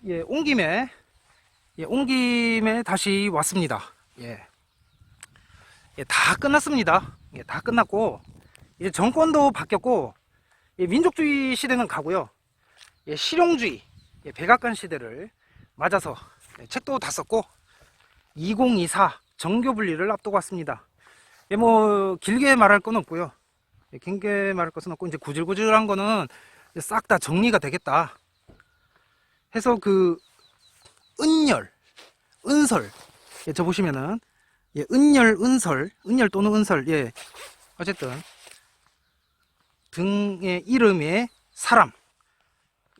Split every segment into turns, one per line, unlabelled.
예, 온 김에 다시 왔습니다. 예, 예, 다 끝났습니다. 예, 다 끝났고, 이제 정권도 바뀌었고, 예, 민족주의 시대는 가고요. 예, 실용주의, 예, 백악관 시대를 맞아서 예, 책도 다 썼고, 2024 정교 분리를 앞두고 왔습니다. 예, 뭐, 길게 말할 건 없고요. 예, 길게 말할 것은 없고, 이제 구질구질한 거는 싹 다 정리가 되겠다 해서 은열, 은설, 예, 저 보시면은, 예, 은열, 은설, 은열 또는 은설, 예, 어쨌든, 등의 이름에 사람,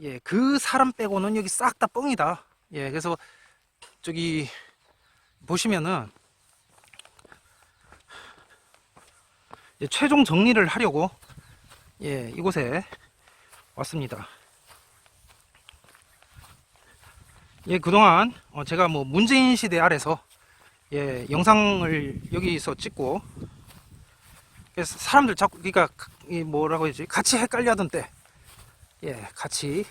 예, 그 사람 빼고는 여기 싹 다 뻥이다. 예, 그래서, 저기, 보시면은, 예, 최종 정리를 하려고, 예, 이곳에 왔습니다. 예, 그동안, 제가 뭐, 문재인 시대 아래서, 예, 영상을 여기서 찍고, 그래서 사람들 자꾸, 그러니까, 이 뭐라고 해야지, 같이 헷갈려 하던 때, 예, 같이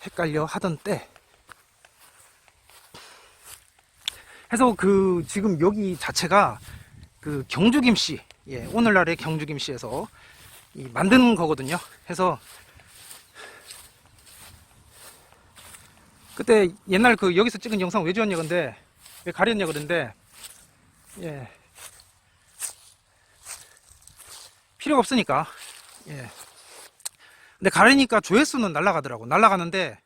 헷갈려 하던 때, 해서 지금 여기 자체가 경주 김씨, 예, 오늘날의 경주 김씨에서 만든 거거든요. 해서 그때 옛날 여기서 찍은 영상 왜 지웠냐 근데, 왜 가렸냐 그런데, 예, 필요가 없으니까, 예. 근데 가리니까 조회수는 날아가더라고. 날아가는데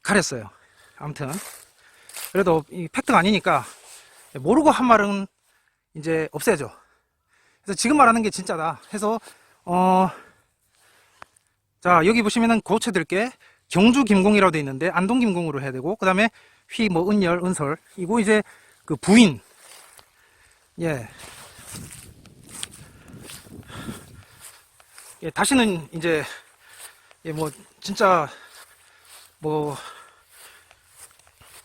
가렸어요. 아무튼 그래도 이 팩트가 아니니까 모르고 한 말은 이제 없애죠. 그래서 지금 말하는 게 진짜다 해서 자, 여기 보시면은 고쳐드릴게. 경주 김공이라고 돼 있는데 안동 김공으로 해야 되고, 그 다음에 휘 뭐 은열 은설, 이거 이제 부인, 예, 예, 다시는 이제, 예, 뭐 진짜 뭐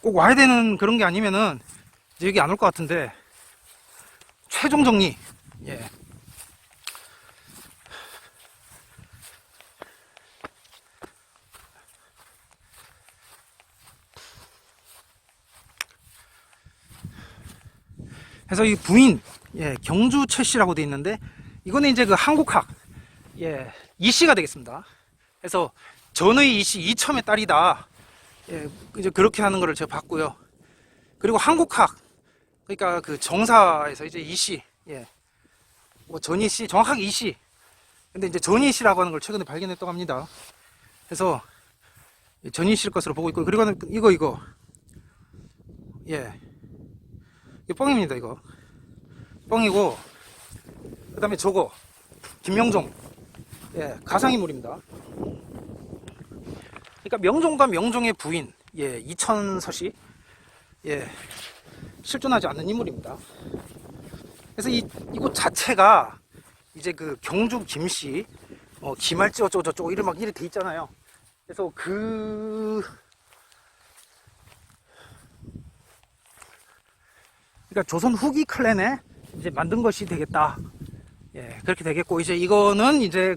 꼭 와야 되는 그런 게 아니면은 이제 여기 안 올 것 같은데, 최종 정리, 예, 해서 이 부인, 예, 경주 최씨라고 돼 있는데, 이거는 이제 한국학, 예, 이씨가 되겠습니다. 그래서 전의 이씨 이첨의 딸이다. 예, 이제 그렇게 하는 거를 제가 봤고요. 그리고 한국학, 그러니까 정사에서 이제 이씨, 예, 뭐 전이씨, 정확하게 이씨. 근데 이제 전이씨라고 하는 걸 최근에 발견했다고 합니다. 그래서 전이씨일 것으로 보고 있고, 그리고는 이거, 예, 이거 뻥입니다. 이거 뻥이고, 그 다음에 저거 김명종, 예, 가상인물입니다. 그러니까 명종과 명종의 부인, 예, 이천서씨, 예, 실존하지 않는 인물입니다. 그래서 이곳 자체가 이제 경주 김씨, 기말지 어쩌고저쩌고 이런 막 이래 돼 있잖아요. 그래서 그러니까 조선 후기 클랜에 이제 만든 것이 되겠다. 예, 그렇게 되겠고, 이제 이거는 이제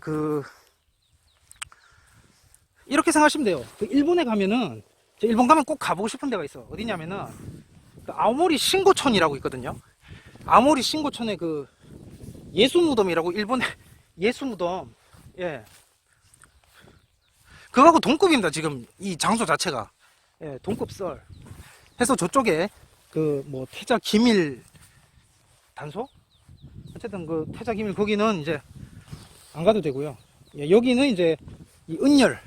이렇게 생각하시면 돼요. 일본에 가면은, 일본 가면 꼭 가보고 싶은 데가 있어. 어디냐면은, 아오모리 신고촌이라고 있거든요. 아오모리 신고촌에 예수무덤이라고, 일본의 예수무덤, 예. 그거하고 동급입니다, 지금. 이 장소 자체가. 예, 동급설. 해서 저쪽에, 뭐, 태자 기밀 단소? 어쨌든 태자 기밀 거기는 이제 안 가도 되고요. 예, 여기는 이제 이 은열,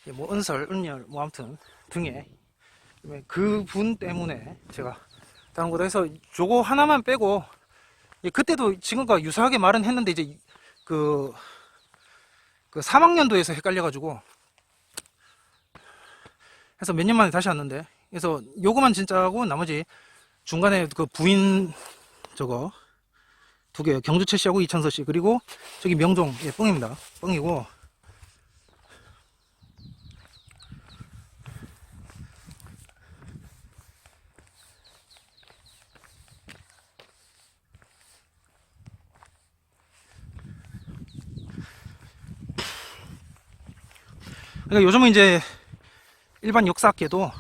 예, 뭐 은설, 은열, 뭐 아무튼 등에 분 때문에 제가 다른 거다 해서 저거 하나만 빼고, 예, 그때도 지금과 유사하게 말은 했는데 이제 그 3학년도에서 헷갈려가지고 해서 몇 년 만에 다시 왔는데, 그래서 요거만 진짜고 나머지 중간에 부인 저거 두 개요. 경주 최씨하고 이천서씨, 그리고 저기 명종, 예, 뻥입니다. 뻥이고, 그러니까 요즘은 이제 일반 역사학계도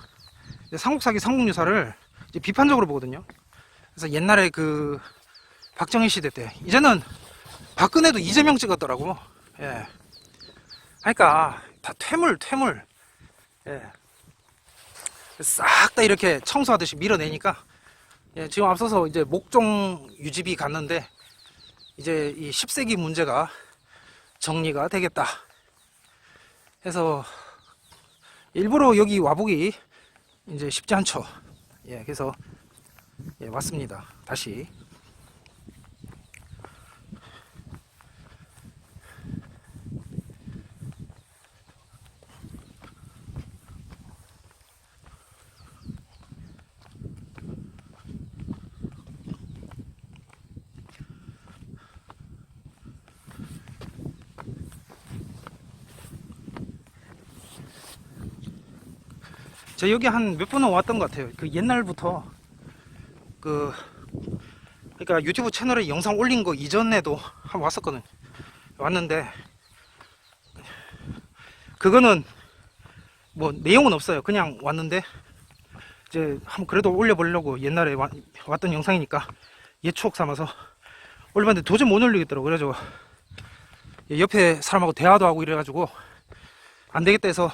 삼국사기 삼국유사를 이제 비판적으로 보거든요. 그래서 옛날에 그 박정희 시대 때, 이제는 박근혜도 이재명 찍었더라고. 예. 그러니까 다 퇴물. 예. 싹 다 이렇게 청소하듯이 밀어내니까, 예, 지금 앞서서 이제 목종 유지비 갔는데 이제 이 10세기 문제가 정리가 되겠다 해서 일부러 여기 와보기 이제 쉽지 않죠. 예, 그래서 예, 왔습니다. 다시. 저 여기 한 몇 번은 왔던 것 같아요. 그 옛날부터 그러니까 유튜브 채널에 영상 올린 거 이전에도 한번 왔었거든. 왔는데 그거는 뭐 내용은 없어요. 그냥 왔는데 이제 한번 그래도 올려보려고, 옛날에 왔던 영상이니까 옛 추억 삼아서 올려봤는데 도저히 못 올리겠더라고. 그래가지고 옆에 사람하고 대화도 하고 이래가지고 안 되겠다 해서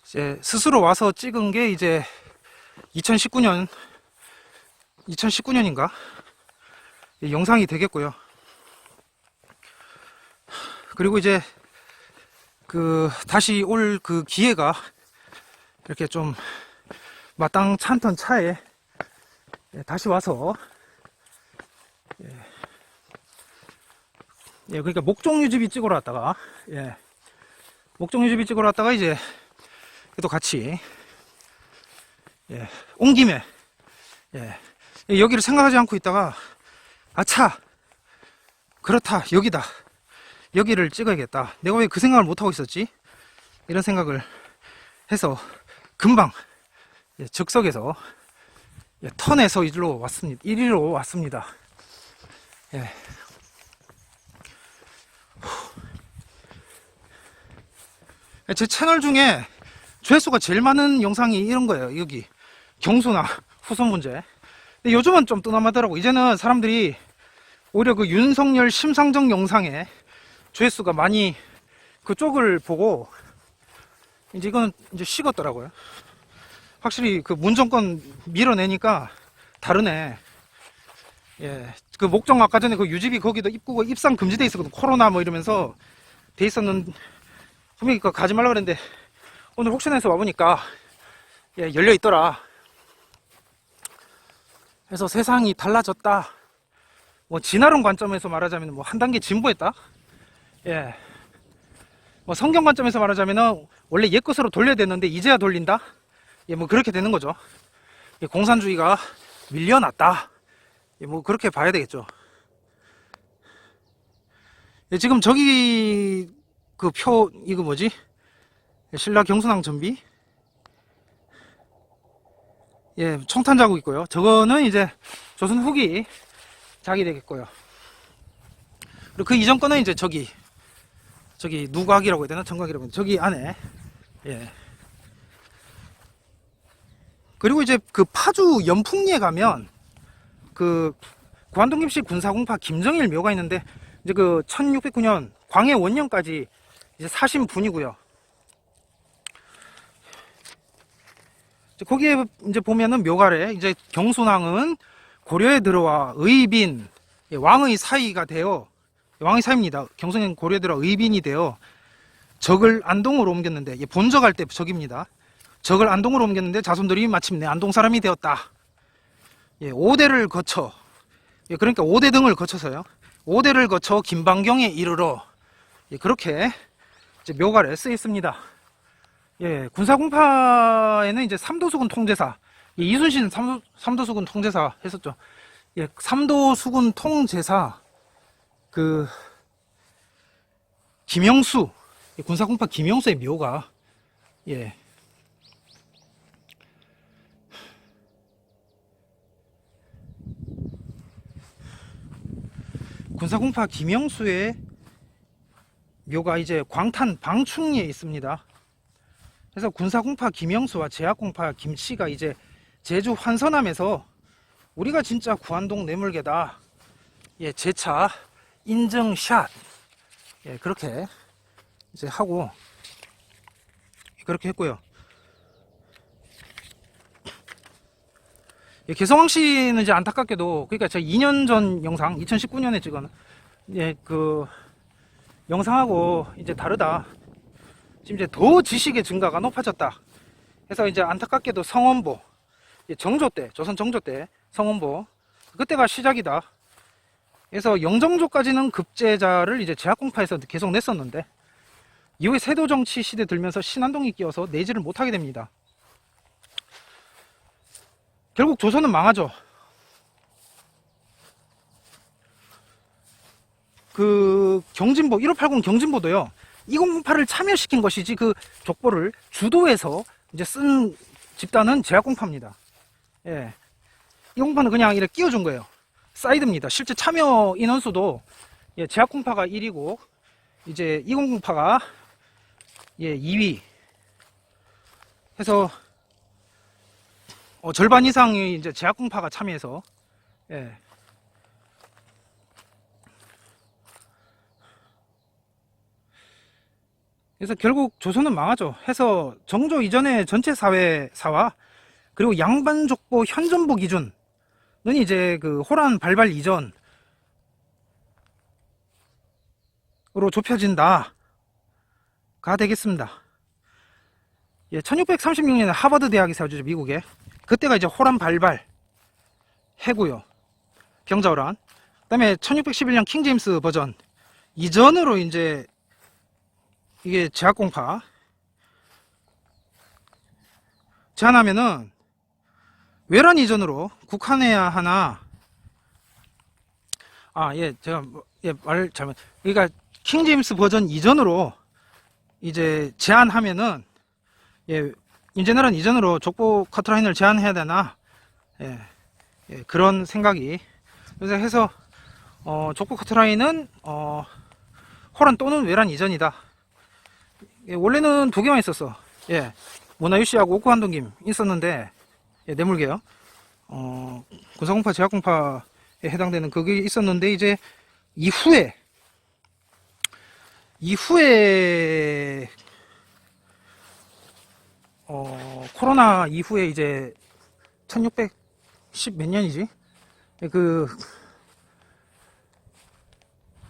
이제 스스로 와서 찍은 게 이제 2019년인가 영상이 되겠고요. 그리고 이제 다시 올 그 기회가 이렇게 좀 마땅찮던 차에 다시 와서 그러니까 목종유지비 찍으러 왔다가 목종유지비 찍으러 왔다가 이제 또 같이 온 김에 여기를 생각하지 않고 있다가 아차, 그렇다, 여기를 찍어야겠다, 내가 왜 그 생각을 못하고 있었지, 이런 생각을 해서 금방 즉석에서 턴에서 이리로 왔습니다. 제 채널 중에 조회수가 제일 많은 영상이 이런 거예요. 여기 경수나 후손 문제. 근데 요즘은 좀 뜸하더라고. 이제는 사람들이 오히려 그 윤석열 심상정 영상에 조회수가 많이 그쪽을 보고 이제 이건 이제 식었더라고요. 확실히 그 문정권 밀어내니까 다르네. 그 목정 아까 전에 그 유지비 거기도 입구가 입상 금지돼 있었거든. 코로나 뭐 이러면서 돼 있었는, 분명히 가지 말라 그랬는데 오늘 혹시나 해서 와보니까 열려 있더라. 그래서 세상이 달라졌다, 뭐 진화론 관점에서 말하자면 뭐 한 단계 진보했다, 뭐 성경 관점에서 말하자면 원래 옛 것으로 돌려야 되는데 이제야 돌린다, 뭐 그렇게 되는 거죠. 공산주의가 밀려났다, 뭐 그렇게 봐야 되겠죠. 지금 저기 그 이거 뭐지, 신라 경순왕 전비, 청탄 자국 있고요. 저거는 이제 조선 후기 작이 되겠고요. 그리고 그 이전 거는 이제 저기 누각이라고 해야 되나, 정각이라고 해야 되나, 저기 안에. 그리고 이제 그 파주 연풍리에 가면 그 구한동 김씨 군사공파 김정일 묘가 있는데, 이제 그 1609년 광해 원년까지 이제 사신 분이고요. 거기에 이제 보면은 묘가래, 이제 경순왕은 고려에 들어와 의빈, 왕의 사위가 되어, 왕의 사위입니다. 경순왕은 고려에 들어와 의빈이 되어 적을 안동으로 옮겼는데, 본적할 때 적입니다. 적을 안동으로 옮겼는데 자손들이 마침내 안동 사람이 되었다. 5대를 거쳐, 그러니까 5대 등을 거쳐서요. 5대를 거쳐 김방경에 이르러, 그렇게 이제 묘가래 쓰여 있습니다. 군사공파에는 이제 삼도수군 통제사, 이순신 삼도수군 통제사 했었죠. 삼도수군 통제사 김영수, 군사공파 김영수의 묘가, 군사공파 김영수의 묘가 이제 광탄 방충리에 있습니다. 그래서 군사공파 김영수와 제약공파 김씨가 이제 제주 환선하면서 우리가 진짜 구안동 뇌물개다. 예, 재차 인증샷. 예, 그렇게 이제 하고 그렇게 했고요. 예, 개성왕 씨는 이제 안타깝게도 그러니까 제가 2년 전 영상 2019년에 찍은 예, 그 영상하고 이제 다르다. 지금 이제 더 지식의 증가가 높아졌다. 해서 이제 안타깝게도 성원보 정조 때 조선 정조 때 성원보 그때가 시작이다. 그래서 영정조까지는 급제자를 이제 제약공파에서 계속 냈었는데 이후에 세도정치 시대 들면서 신안동이 끼어서 내지를 못하게 됩니다. 결국 조선은 망하죠. 그 경진보 1580 경진보도요 2008을 참여시킨 것이지 그 족보를 주도해서 이제 쓴 집단은 제약공파입니다. 예, 2008는 그냥 이렇게 끼워준 거예요. 사이드입니다. 실제 참여 인원수도 예, 제약공파가 1위고 이제 2008가 예, 2위 해서 절반 이상이 이제 제약공파가 참여해서 예. 그래서 결국 조선은 망하죠. 해서 정조 이전의 전체 사회사와 그리고 양반족보 현존보 기준은 이제 그 호란 발발 이전으로 좁혀진다가 되겠습니다. 예, 1636년에 하버드 대학이 세워지죠, 미국에. 그때가 이제 호란 발발 해고요. 병자호란. 그 다음에 1611년 킹제임스 버전 이전으로 이제 이게 제약공파 제한하면은 외란 이전으로 국한해야 하나. 예, 제가 말 잘못. 그러니까 킹제임스 버전 이전으로 이제 제한하면은 예, 임진왜란 이전으로 족보 커트라인을 제한해야 되나. 예, 그런 생각이. 그래서 해서 족보 커트라인은 호란 또는 외란 이전이다. 예, 원래는 두 개만 있었어. 예, 모나유씨하고 옥구한동김 있었는데 예, 뇌물개요. 군사공파 제약공파에 해당되는 그게 있었는데 이제 이후에 코로나 이후에 이제 1610 몇 년이지? 그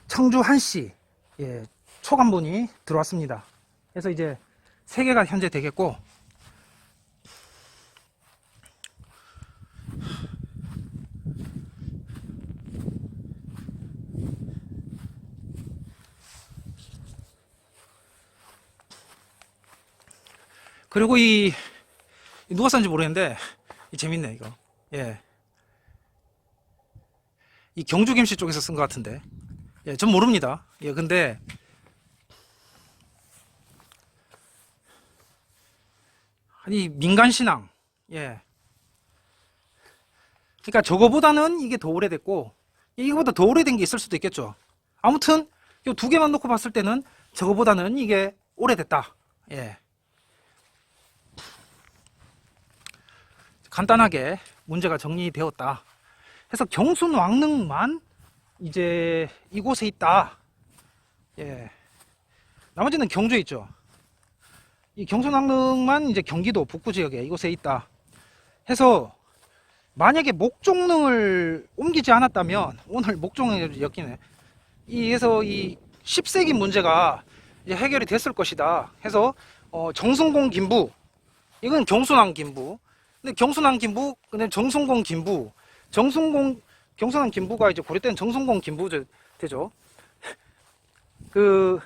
청주 한씨 예, 초간본이 들어왔습니다. 그래서 이제 3개가 현재 되겠고 그리고 이 누가 썼는지 모르겠는데 재밌네 이거. 예, 이 경주 김씨 쪽에서 쓴 것 같은데 예, 전 모릅니다. 예, 근데 아니 민간신앙 예, 그러니까 저거보다는 이게 더 오래됐고 이거보다 더 오래된 게 있을 수도 있겠죠. 아무튼 이 두 개만 놓고 봤을 때는 저거보다는 이게 오래됐다. 예, 간단하게 문제가 정리되었다 해서 경순왕릉만 이제 이곳에 있다. 예, 나머지는 경주에 있죠. 이 경순왕릉만 이제 경기도 북부 지역에 이곳에 있다 해서 만약에 목종릉을 옮기지 않았다면 오늘 목종릉이 엮이네. 해서 이 10세기 문제가 이제 해결이 됐을 것이다 해서 정순공 김부 이건 경순왕 김부. 근데 경순왕 김부, 근데 정순공 김부, 경순왕 김부가 이제 고려 때는 정순공 김부 되죠. 그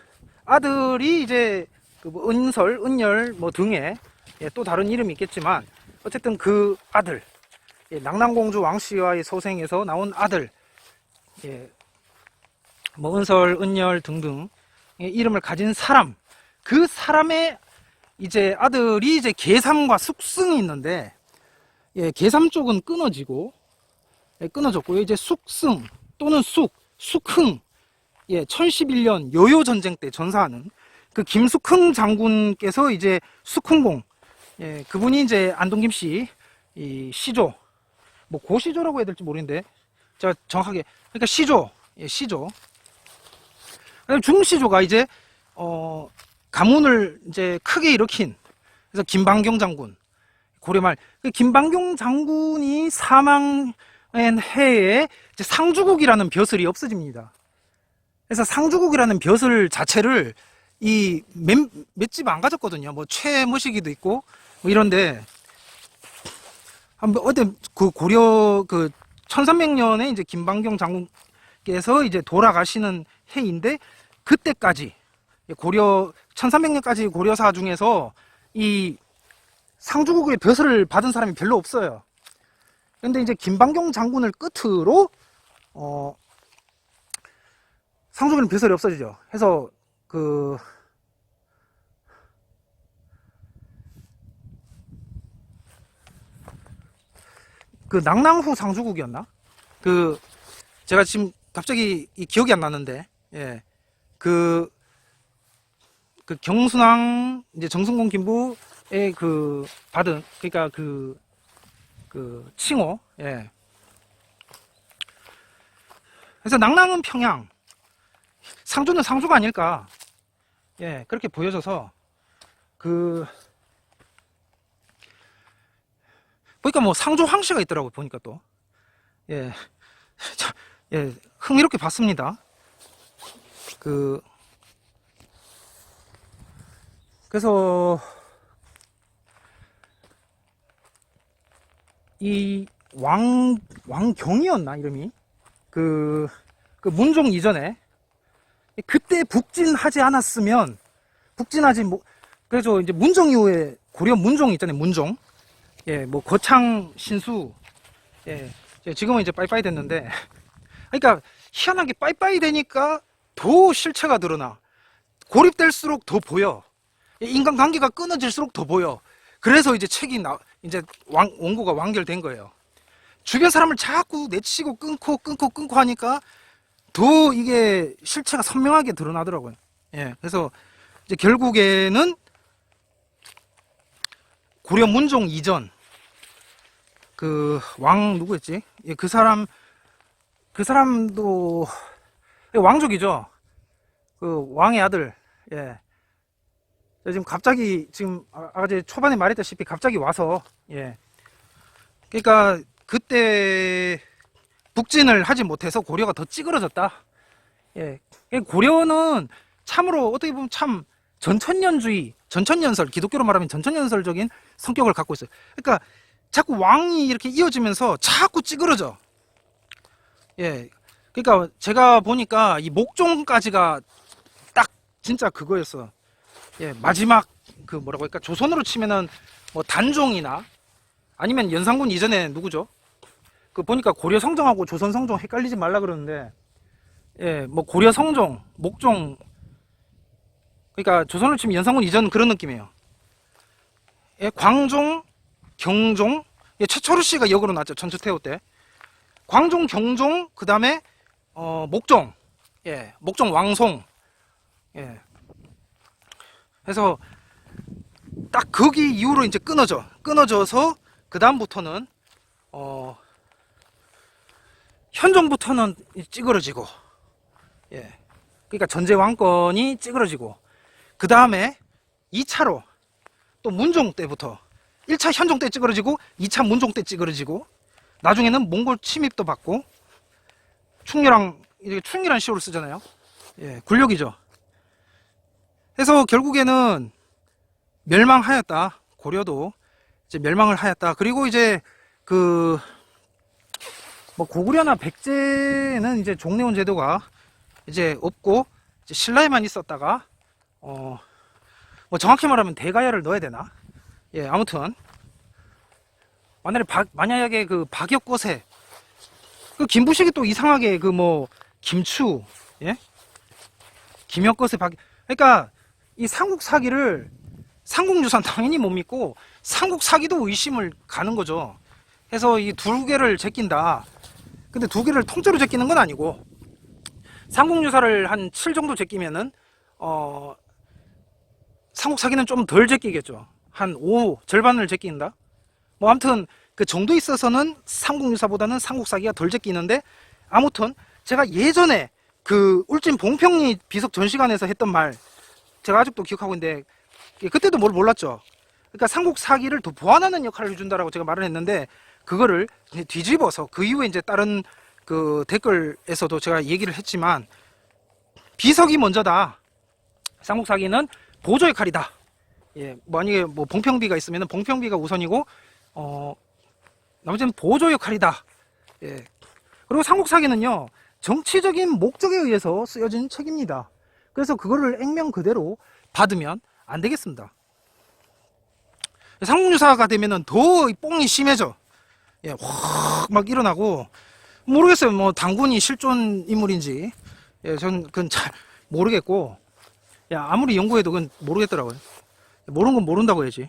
아들이 이제 그 은설, 은열 뭐 등에 예, 또 다른 이름이 있겠지만 어쨌든 그 아들 예, 낙랑공주 왕씨와의 소생에서 나온 아들 예, 뭐 은설, 은열 등등 이름을 가진 사람 그 사람의 이제 아들이 이제 계삼과 숙승이 있는데 예, 계삼 쪽은 끊어지고 예, 끊어졌고요. 이제 숙승 또는 숙흥 예, 1011년 여요 전쟁 때 전사하는 그 김숙흥 장군께서 이제 숙흥공, 예, 그분이 이제 안동김 씨, 이 시조, 뭐 고시조라고 해야 될지 모르겠는데, 제가 정확하게, 그러니까 시조, 예, 시조. 중시조가 이제, 가문을 이제 크게 일으킨, 그래서 김방경 장군, 고려말, 그 김방경 장군이 사망한 해에 이제 상주국이라는 벼슬이 없어집니다. 그래서 상주국이라는 벼슬 자체를 몇 집 안 가졌거든요. 뭐 최무식이도 있고 뭐 이런데 한번 어때 그 고려 그 1300년에 이제 김방경 장군께서 이제 돌아가시는 해인데 그때까지 고려 1300년까지 고려사 중에서 이 상주국의 벼슬을 받은 사람이 별로 없어요. 근데 이제 김방경 장군을 끝으로 상주국은 벼슬이 없어지죠. 해서 그 낭랑후 상주국이었나? 제가 지금 갑자기 기억이 안 나는데, 예, 경순왕 이제 정순공 김부의 받은 그러니까 칭호, 예. 그래서 낭랑은 평양, 상주는 상주가 아닐까, 예, 그렇게 보여져서 보니까 뭐 상조 황씨가 있더라고 보니까 또, 예, 예, 흥미롭게 봤습니다. 그래서 이 왕경이었나 이름이 문종 이전에 그때 북진하지 뭐 그래서 이제 문종 이후에 고려 문종 있잖아요. 문종, 예, 뭐 거창 신수, 예, 지금은 이제 빠이빠이 됐는데, 그러니까 희한하게 빠이빠이 되니까 더 실체가 드러나. 고립될수록 더 보여. 인간관계가 끊어질수록 더 보여. 그래서 이제 책이 이제 원고가 완결된 거예요. 주변 사람을 자꾸 내치고 끊고 하니까 더 이게 실체가 선명하게 드러나더라고요. 예, 그래서 이제 결국에는 고려 문종 이전 왕 누구였지? 예, 그 사람도 왕족이죠. 왕의 아들. 예. 지금 갑자기 아까 초반에 말했다시피 갑자기 와서, 예. 그러니까 그때 북진을 하지 못해서 고려가 더 찌그러졌다. 예. 고려는 참으로 어떻게 보면 참 전천년설, 기독교로 말하면 전천년설적인 성격을 갖고 있어요. 그러니까 자꾸 왕이 이렇게 이어지면서 자꾸 찌그러져. 예. 그러니까 제가 보니까 이 목종까지가 딱 진짜 그거였어. 예, 마지막 뭐라고 할까? 조선으로 치면은 뭐 단종이나 아니면 연산군 이전에 누구죠? 보니까 고려 성종하고 조선 성종 헷갈리지 말라 그러는데, 예, 뭐 고려 성종, 목종, 그러니까 조선으로 치면 연산군 이전 그런 느낌이에요. 예, 광종, 경종, 예, 최철우 씨가 역으로 나왔죠. 전투태호 때. 광종, 경종, 그 다음에 목종, 예, 목종 왕송, 예. 그래서 딱 거기 이후로 이제 끊어져서 그 다음부터는 현종부터는 찌그러지고, 예, 그러니까 전제 왕권이 찌그러지고, 그 다음에 2차로 또 문종 때부터 1차 현종 때 찌그러지고 2차 문종 때 찌그러지고, 나중에는 몽골 침입도 받고, 충렬한 시호를 쓰잖아요. 예, 굴욕이죠. 그래서 결국에는 멸망하였다. 고려도 이제 멸망을 하였다. 그리고 이제 뭐 고구려나 백제는 이제 종래원 제도가 이제 없고 이제 신라에만 있었다가 뭐 정확히 말하면 대가야를 넣어야 되나? 예, 아무튼 만약에 박역거세, 김부식이 또 이상하게 김추, 예, 김역거세 그러니까 이 삼국 사기를 삼국유산 당연히 못 믿고 삼국 사기도 의심을 가는 거죠. 해서 이 두 개를 제낀다. 근데 두 개를 통째로 제끼는 건 아니고 삼국유사를 한 7 정도 제끼면은 삼국 사기는 좀 덜 제끼겠죠. 한 5, 절반을 제낀다. 뭐 아무튼 그 정도 있어서는 삼국 유사보다는 삼국 사기가 덜 제끼는데, 아무튼 제가 예전에 그 울진 봉평리 비석 전시관에서 했던 말 제가 아직도 기억하고 있는데, 그때도 뭘 몰랐죠. 그러니까 삼국 사기를 더 보완하는 역할을 해준다라고 제가 말을 했는데, 그거를 뒤집어서 그 이후에 이제 다른 그 댓글에서도 제가 얘기를 했지만, 비석이 먼저다. 삼국 사기는 보조 역할이다. 예, 만약에 뭐 봉평비가 있으면 봉평비가 우선이고, 나머지는 보조 역할이다. 예. 그리고 삼국 사기는요, 정치적인 목적에 의해서 쓰여진 책입니다. 그래서 그거를 액면 그대로 받으면 안 되겠습니다. 삼국유사가 되면은 더 뽕이 심해져. 예, 확 막 일어나고, 모르겠어요. 뭐 당군이 실존 인물인지, 예, 전 그건 잘 모르겠고, 야, 아무리 연구해도 그건 모르겠더라고요. 모르는 건 모른다고 해야지.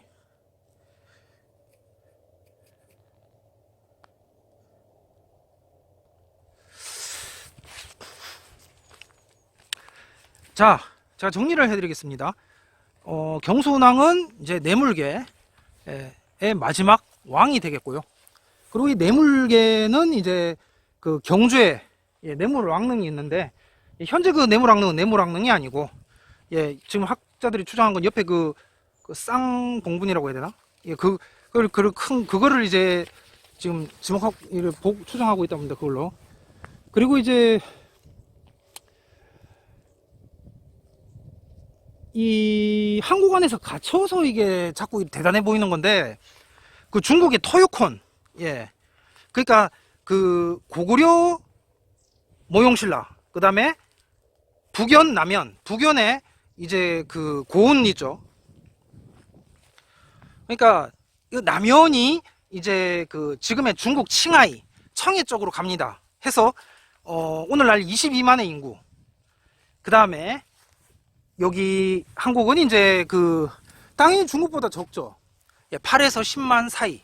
자, 제가 정리를 해드리겠습니다. 경손왕은 이제 뇌물계의 마지막 왕이 되겠고요. 그리고 이 뇌물계는 이제 그 경주에 뇌물왕릉이 있는데, 현재 그 뇌물왕릉은 뇌물왕릉이 아니고, 예, 지금 학자들이 추정한 건 옆에 그 쌍봉분이라고 해야 되나? 예, 그거를 이제 지금 지목하고 추정하고 있다 봅니다. 그걸로. 그리고 이제 이 한국 안에서 갇혀서 이게 자꾸 대단해 보이는 건데, 그 중국의 토요콘, 예, 그러니까 그 고구려 모용신라, 그 다음에 북연 남연, 북연에 이제 그 고운 있죠. 그러니까 이 남연이 이제 그 지금의 중국 칭하이, 청해 쪽으로 갑니다. 해서 오늘날 22만의 인구. 그 다음에 여기 한국은 이제 그 당연히 중국보다 적죠. 예, 8에서 10만 사이.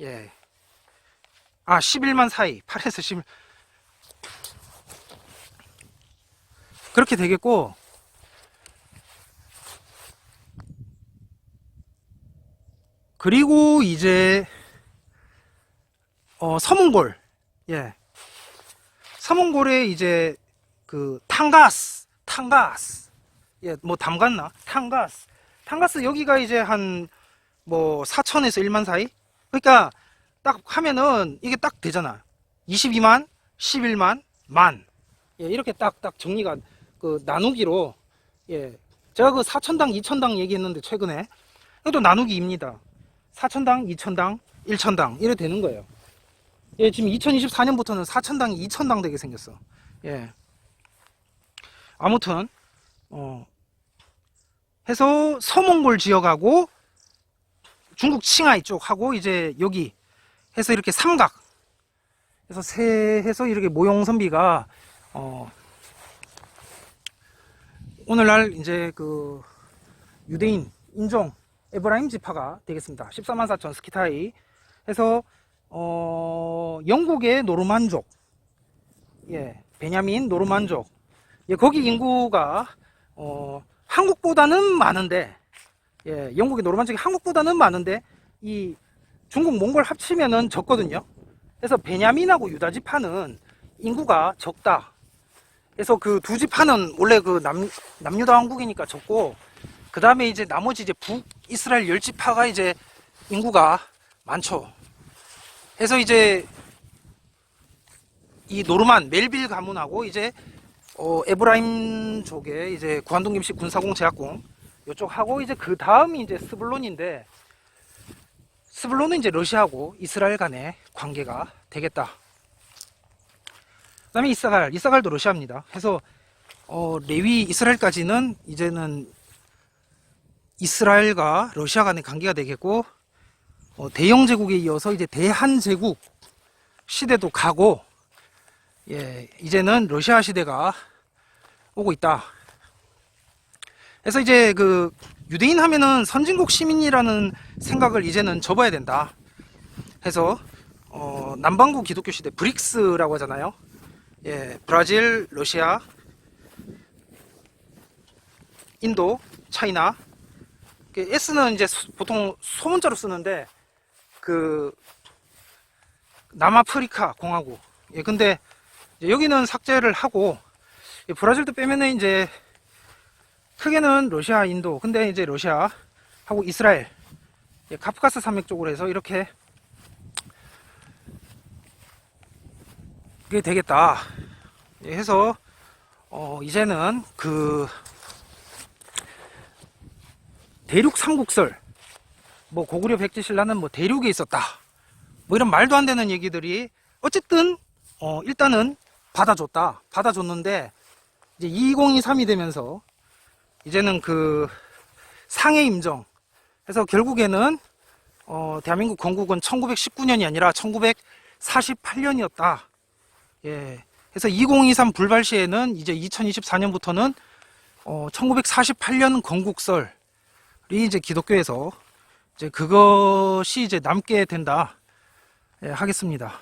예. 11만 사이. 8에서 10. 그렇게 되겠고, 그리고 이제 서몽골. 예. 서몽골에 이제 그 탕가스. 예, 뭐 담갔나? 탕가스 여기가 이제 한 뭐 4천에서 1만 사이? 그러니까 딱 하면은 이게 딱 되잖아. 22만, 11만, 만. 예, 이렇게 딱 정리가 그 나누기로, 예. 제가 그 4천당, 2천당 얘기했는데 최근에 이것도 나누기입니다. 4천당, 2천당, 1천당 이래 되는 거예요. 예, 지금 2024년부터는 4천당이 2천당 되게 생겼어. 예. 아무튼 해서 서몽골 지역하고 중국 칭하이 쪽하고 이제 여기 해서 이렇게 삼각 해서 해서 이렇게 모형 선비가 오늘날 이제 그 유대인 인종 에브라임 지파가 되겠습니다. 14만 4천 스키타이 해서 영국의 노르만족, 예, 베냐민 노르만족, 예, 거기 인구가 한국보다는 많은데, 예, 영국의 노르만족이 한국보다는 많은데 이 중국 몽골 합치면은 적거든요. 그래서 베냐민하고 유다 지파는 인구가 적다. 그래서 그 두 지파는 원래 그 남유다 왕국이니까 적고, 그 다음에 이제 나머지 이제 북이스라엘 10지파가 이제 인구가 많죠. 그래서 이제 이 노르만 멜빌 가문하고 이제 에브라임 쪽에 이제 구한동 김씨 군사공 제약공 요쪽하고 이제 그 다음이 이제 스불론인데, 스불론은 이제 러시아하고 이스라엘 간의 관계가 되겠다. 그 다음에 이사갈도 러시아입니다. 해서 레위 이스라엘까지는 이제는 이스라엘과 러시아 간의 관계가 되겠고, 대영 제국에 이어서 이제 대한 제국 시대도 가고, 예, 이제는 러시아 시대가 오고 있다. 그래서 이제 그 유대인 하면은 선진국 시민이라는 생각을 이제는 접어야 된다. 해서 남반구 기독교 시대 브릭스라고 하잖아요. 예, 브라질, 러시아, 인도, 차이나, S는 이제 보통 소문자로 쓰는데 그 남아프리카 공화국. 예, 근데 여기는 삭제를 하고 브라질도 빼면은 이제 크게는 러시아, 인도. 근데 이제 러시아하고 이스라엘, 예, 카프카스 산맥 쪽으로 해서 이렇게 그게 되겠다. 예, 해서 이제는 그 대륙 삼국설, 뭐 고구려 백제신라는 뭐 대륙에 있었다, 뭐 이런 말도 안 되는 얘기들이 어쨌든 일단은 받아줬는데 이제 2023이 되면서 이제는 그 상해 임정 해서 결국에는 대한민국 건국은 1919년이 아니라 1948년이었다. 예. 그래서 2023 불발 시에는 이제 2024년부터는 1948년 건국설이 이제 기독교에서 이제 그것이 이제 남게 된다. 예, 하겠습니다.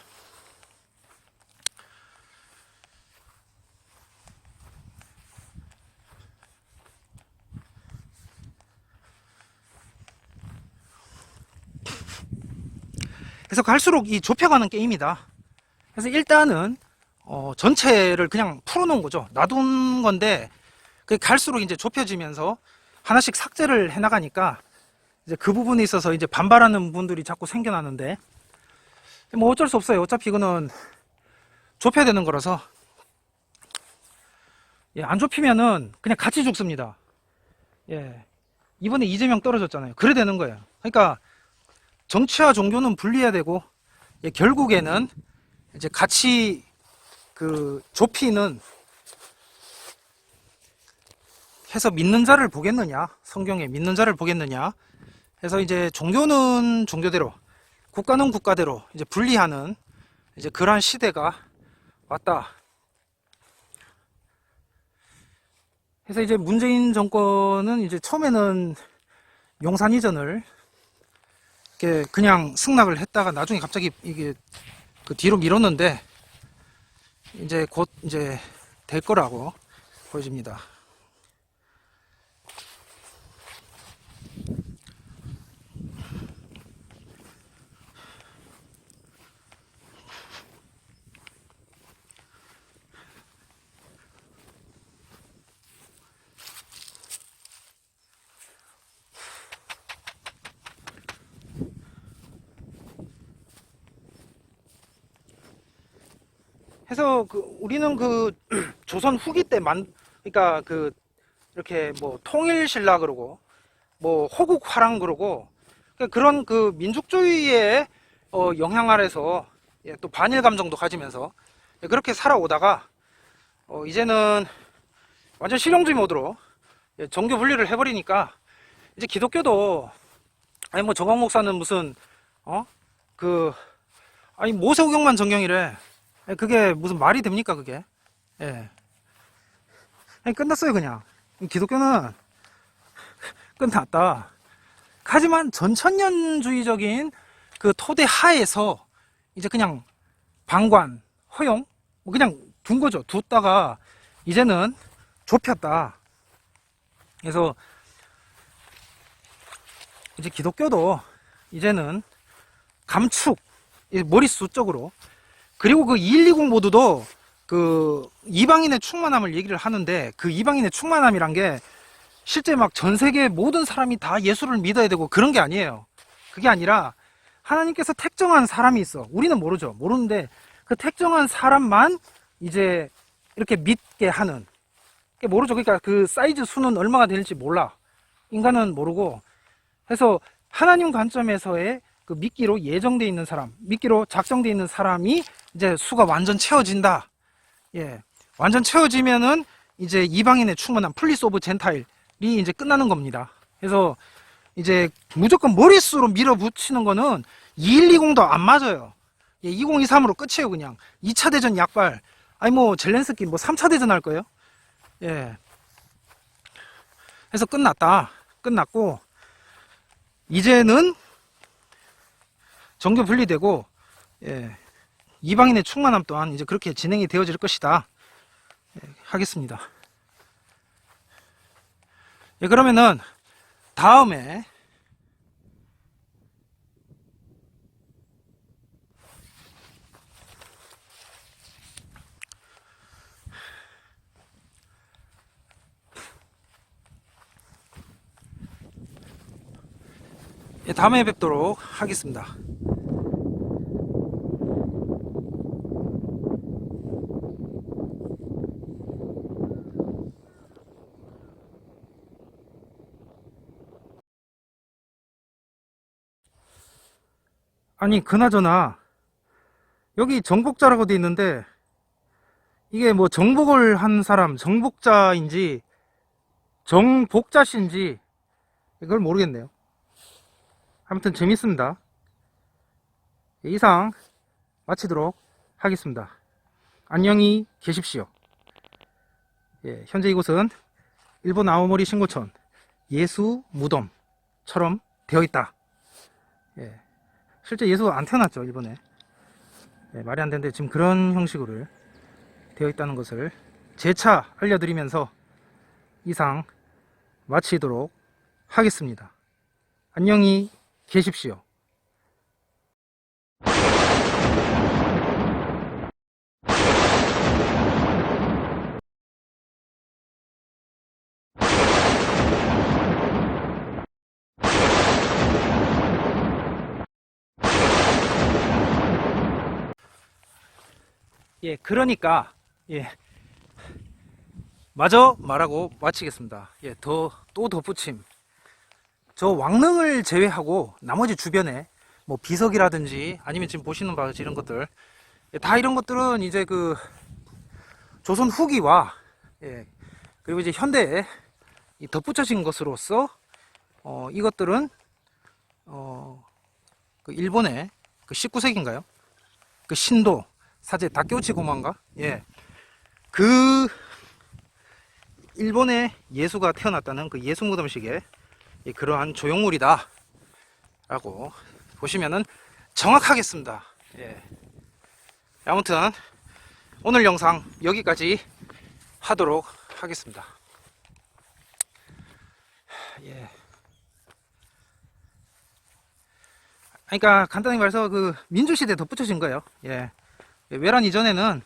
그래서 갈수록 이 좁혀가는 게임이다. 그래서 일단은 전체를 그냥 풀어놓은 거죠. 놔둔 건데 그 갈수록 이제 좁혀지면서 하나씩 삭제를 해나가니까 이제 그 부분에 있어서 이제 반발하는 분들이 자꾸 생겨나는데 뭐 어쩔 수 없어요. 어차피 이거는 좁혀야 되는 거라서. 예, 안 좁히면은 그냥 같이 죽습니다. 예, 이번에 이재명 떨어졌잖아요. 그래 되는 거예요. 그러니까 정치와 종교는 분리해야 되고, 예, 결국에는 이제 같이 그 좁히는 해서 믿는 자를 보겠느냐, 성경에 믿는 자를 보겠느냐 해서 이제 종교는 종교대로, 국가는 국가대로 이제 분리하는 이제 그러한 시대가 왔다. 그래서 이제 문재인 정권은 이제 처음에는 용산 이전을 이렇게 그냥 승낙을 했다가 나중에 갑자기 이게 그 뒤로 미뤘는데 이제 곧 이제 될 거라고 보여집니다. 해서 그 우리는 그 조선 후기 때 그러니까 그 이렇게 뭐 통일신라 그러고 뭐 호국화랑 그러고 그런 그 민족주의의 영향 아래서, 예, 또 반일 감정도 가지면서, 예, 그렇게 살아오다가 이제는 완전 실용주의 모드로, 예, 종교 분리를 해버리니까 이제 기독교도 아니 뭐 정광 목사는 무슨 그 아니 모세오경만 정경이래. 그게 무슨 말이 됩니까 그게? 예. 아니, 끝났어요 그냥. 기독교는 끝났다. 하지만 전천년주의적인 그 토대 하에서 이제 그냥 방관, 허용 뭐 그냥 둔 거죠. 뒀다가 이제는 좁혔다. 그래서 이제 기독교도 이제는 감축, 머릿수적으로, 그리고 그 2120 모두도 그 이방인의 충만함을 얘기를 하는데 그 이방인의 충만함이란 게 실제 막 전 세계 모든 사람이 다 예수를 믿어야 되고 그런 게 아니에요. 그게 아니라 하나님께서 택정한 사람이 있어. 우리는 모르죠. 모르는데 그 택정한 사람만 이제 이렇게 믿게 하는 게 모르죠. 그러니까 그 사이즈 수는 얼마가 될지 몰라. 인간은 모르고. 해서 하나님 관점에서의 그 믿기로 예정되어 있는 사람, 믿기로 작정되어 있는 사람이 이제 수가 완전 채워진다. 예, 완전 채워지면은 이제 이방인의 충만한 플리스 오브 젠타일이 이제 끝나는 겁니다. 그래서 이제 무조건 머릿수로 밀어붙이는 거는 2120도 안 맞아요. 예, 2023으로 끝이에요 그냥. 2차 대전 약발. 아니 뭐 젤렌스키 뭐 3차 대전 할 거예요. 예. 그래서 끝났다. 끝났고 이제는 정교 분리되고, 예, 이방인의 충만함 또한 이제 그렇게 진행이 되어질 것이다. 예, 하겠습니다. 예, 그러면은 다음에 다음에 뵙도록 하겠습니다. 아니 그나저나 여기 정복자라고 돼 있는데 이게 뭐 정복을 한 사람 정복자인지 정복자신지 이걸 모르겠네요. 아무튼 재밌습니다. 이상 마치도록 하겠습니다. 안녕히 계십시오. 현재 이곳은 일본 아오모리 신고촌 예수 무덤처럼 되어 있다. 실제 예수 안 태어났죠, 일본에. 말이 안 되는데 지금 그런 형식으로 되어 있다는 것을 재차 알려드리면서 이상 마치도록 하겠습니다. 안녕히 계십시오. 그러니까 마저 말하고 마치겠습니다. 또 덧붙임. 저 왕릉을 제외하고 나머지 주변에 뭐 비석이라든지 아니면 지금 보시는 바와 같이 이런 것들 다 이런 것들은 이제 그 조선 후기와 그리고 이제 현대에 덧붙여진 것으로서 이것들은 그 일본의 그 19세기인가요? 그 신도 사제 다케우치 고만가? 그 일본의 예수가 태어났다는 그 예수 무덤식의 그러한 조형물이다 라고 보시면은 정확하겠습니다. 아무튼 오늘 영상 여기까지 하도록 하겠습니다. 그러니까 간단히 말해서 그 민주시대에 덧붙여진 거예요. 외란 이전에는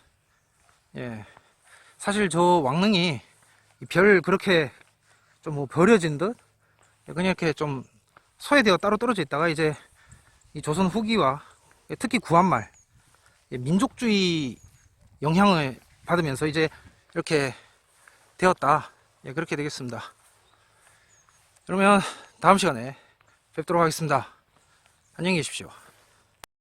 사실 저 왕릉이 별 그렇게 좀 뭐 버려진 듯 그냥 이렇게 좀 소외되어 따로 떨어져 있다가 이제 이 조선 후기와 특히 구한말 민족주의 영향을 받으면서 이제 이렇게 되었다. 그렇게 되겠습니다. 그러면 다음 시간에 뵙도록 하겠습니다. 안녕히 계십시오.